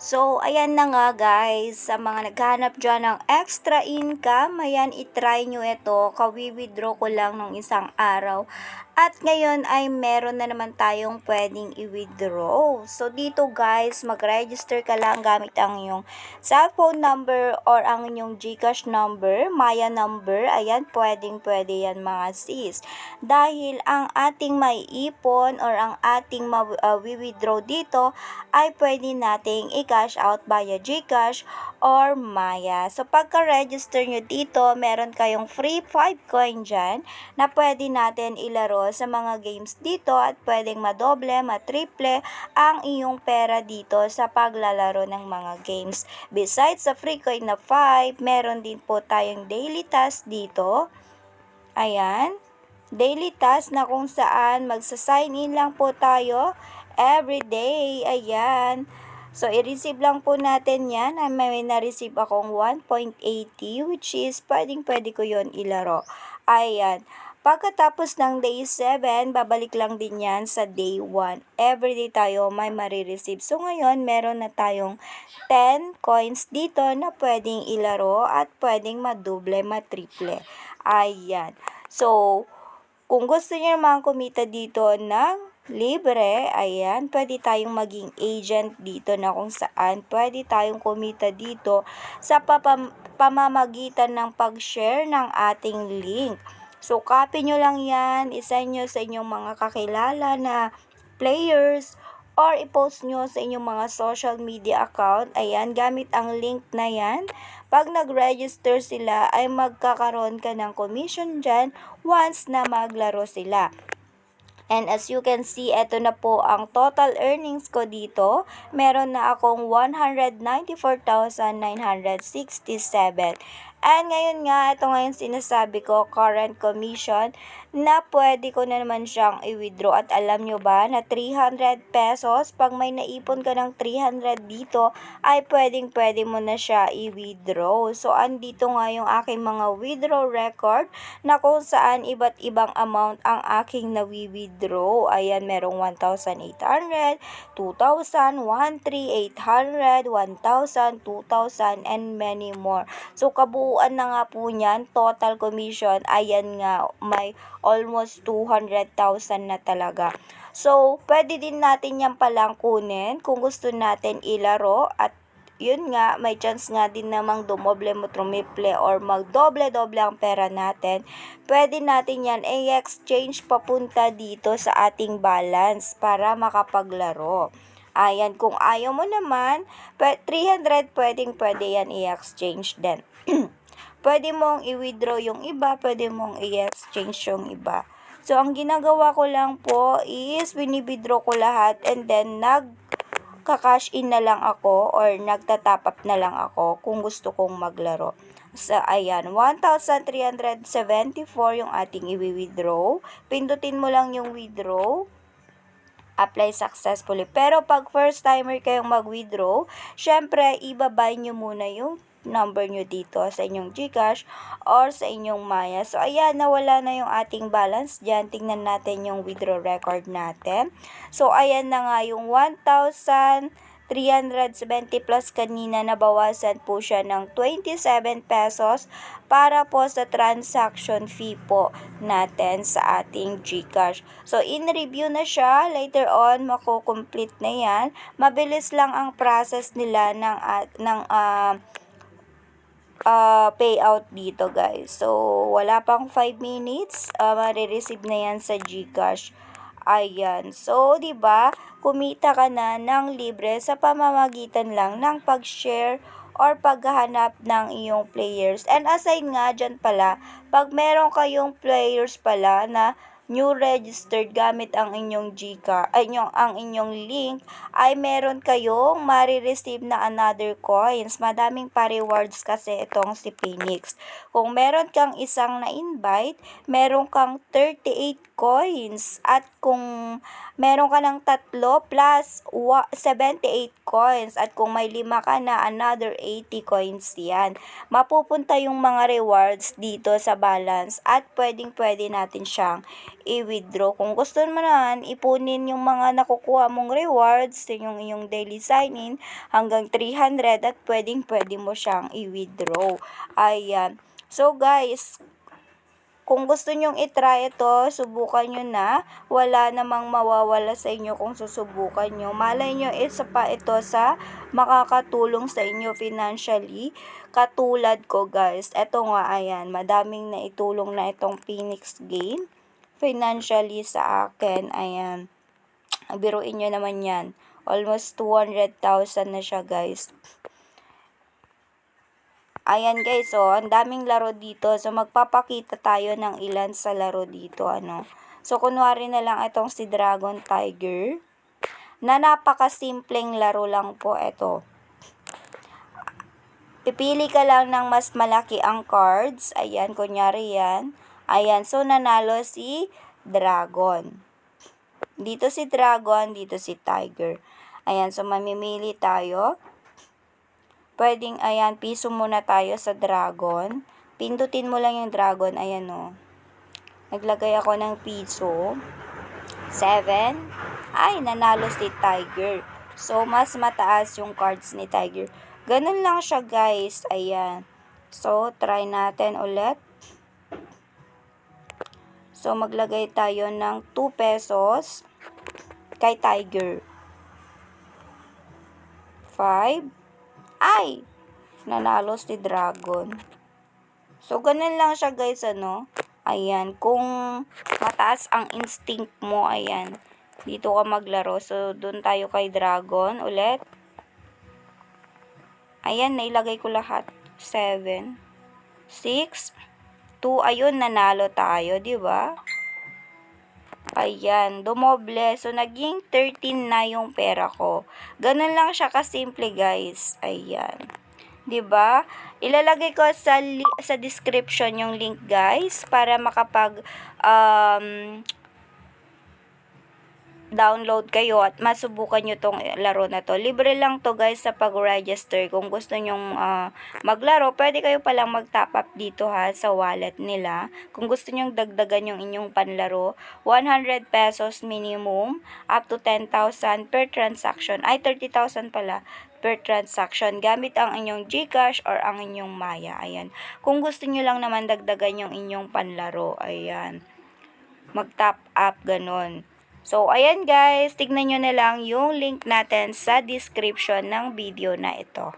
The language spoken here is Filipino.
So, ayan na nga guys, sa mga naghahanap dyan ng extra income, ayan, itry nyo ito. Kawi-withdraw ko lang nung isang araw. At ngayon ay meron na naman tayong pwedeng i-withdraw. So, dito guys, mag-register ka lang gamit ang iyong cellphone number or ang inyong GCash number, Maya number. Ayan, pwedeng-pwede yan mga sis. Dahil ang ating maiipon or ang ating withdraw dito ay pwede nating i-cash out via GCash or Maya. So, pagka-register nyo dito, meron kayong free 5 coin dyan na pwede natin ilaro sa mga games dito at pwedeng madoble, matriple ang iyong pera dito sa paglalaro ng mga games. Besides sa free coin na 5, meron din po tayong daily task dito. Ayan. Daily task na kung saan magsa-sign in lang po tayo everyday. Ayan. So, i-receive lang po natin yan. May na-receive akong 1.80 which is pwede ko yon ilaro. Ayan. Pagkatapos ng day 7, babalik lang din yan sa day 1. Everyday tayo may marireceive. So, ngayon, meron na tayong 10 coins dito na pwedeng ilaro at pwedeng madoble, matriple. Ayan. So, kung gusto niyo naman kumita dito ng libre, ayan, pwede tayong maging agent dito na kung saan pwede tayong kumita dito sa pamamagitan ng pag-share ng ating link. So, copy nyo lang yan, isend nyo sa inyong mga kakilala na players or i-post nyo sa inyong mga social media account. Ayan, gamit ang link na yan. Pag nag-register sila, ay magkakaroon ka ng commission dyan once na maglaro sila. And as you can see, ito na po ang total earnings ko dito. Meron na akong 194,967. And ngayon nga, ito ngayon sinasabi ko, current commission, na pwede ko na naman siyang i-withdraw. At alam nyo ba na 300 pesos, pag may naipon ka ng 300 dito, ay pwede mo na siya i-withdraw. So, andito nga yung aking mga withdraw record na kung saan iba't ibang amount ang aking nawi-withdraw. Ayan, merong 1,800, 2,000, 1,300, 800, 1,000, 2,000, and many more. So, kabuuan na nga po niyan, total commission, ayan nga, may almost 200,000 na talaga. So, pwede din natin yan palang kunin kung gusto natin ilaro at yun nga, may chance nga din namang dumoble mo, trumiple, or magdoble-doble ang pera natin. Pwede natin yan i-exchange papunta dito sa ating balance para makapaglaro. Ayan, kung ayaw mo naman, 300 pwede yan i-exchange din. Pwede mong i-withdraw yung iba, pwede mong i-exchange yung iba. So, ang ginagawa ko lang po is wini-withdraw ko lahat and then nagka-cash in na lang ako or nagta-top up na lang ako kung gusto kong maglaro. So, ayan, 1,374 yung ating i-withdraw. Pindutin mo lang yung withdraw. Apply successfully. Pero pag first timer kayong mag-withdraw, syempre, ibabay nyo muna yung number nyo dito sa inyong GCash or sa inyong Maya. So, ayan, nawala na yung ating balance dyan. Tingnan natin yung withdraw record natin. So, ayan na nga yung 1,370 plus kanina, nabawasan po siya ng 27 pesos para po sa transaction fee po natin sa ating GCash. So, in-review na siya. Later on, makukomplete na yan. Mabilis lang ang process nila ng payout dito guys. So, wala pang 5 minutes, marireceive na yan sa GCash. Ayan. So, 'di ba? Kumita ka na ng libre sa pamamagitan lang ng pag-share or paghahanap ng iyong players. And aside nga dyan pala, pag meron kayong players pala na new registered gamit ang inyong ang inyong link, ay meron kayong marireceive na another coins. Madaming pa-rewards kasi itong si Phoenix. Kung meron kang isang na-invite, meron kang 38 coins. At kung meron ka ng 3 plus 78 coins. At kung may 5 ka na, another 80 coins yan. Mapupunta yung mga rewards dito sa balance at pwedeng natin siyang i-withdraw. Kung gusto mo naman, ipunin yung mga nakukuha mong rewards, yung iyong daily sign-in hanggang 300 at pwede mo siyang i-withdraw. Ayan. So guys, kung gusto nyong i-try ito, subukan nyo na. Wala namang mawawala sa inyo kung susubukan nyo. Malay nyo, isa pa ito sa makakatulong sa inyo financially. Katulad ko guys, ito nga ayan, madaming naitulong na itong Phoenix game. Financially sa akin, ayan. Biruin nyo naman yan. Almost 200,000 na siya guys. Ayan guys, so ang daming laro dito. So magpapakita tayo ng ilan sa laro dito, ano. So kunwari na lang itong si Dragon Tiger, na napakasimpleng laro lang po ito. Pipili ka lang ng mas malaki ang cards. Ayan, kunyari yan. Ayan, so nanalo si Dragon. Dito si Dragon, dito si Tiger. Ayan, so mamimili tayo. Pwedeng, ayan, piso muna tayo sa Dragon. Pindutin mo lang yung Dragon, ayan o. Naglagay ako ng piso. 7. Ay, nanalo si Tiger. So, mas mataas yung cards ni Tiger. Ganun lang siya guys, ayan. So, try natin ulit. So, maglagay tayo ng 2 pesos kay Tiger. 5. Ay, nanalo si Dragon. So, ganun lang siya guys, ano. Ayan, kung mataas ang instinct mo, ayan, dito ka maglaro. So, dun tayo kay Dragon ulit. Ayan, nailagay ko lahat. 7, 6, 2, ayun, nanalo tayo, di ba? Ayan, dumoble. So, naging 13 na yung pera ko. Ganun lang siya kasimple, guys. Ayan. 'Di ba? Ilalagay ko sa description yung link, guys, para makapag download kayo at masubukan nyo tong laro na to. Libre lang to guys sa pag-register. Kung gusto nyong maglaro, pwede kayo palang mag-top up dito ha sa wallet nila. Kung gusto nyong dagdagan yung inyong panlaro, 100 pesos minimum up to 10,000 per transaction. Ay, 30,000 pala per transaction gamit ang inyong GCash or ang inyong Maya. Ayan. Kung gusto nyo lang naman dagdagan yung inyong panlaro, ayan, mag-top up, ganun. So, ayan guys, tignan nyo na lang yung link natin sa description ng video na ito.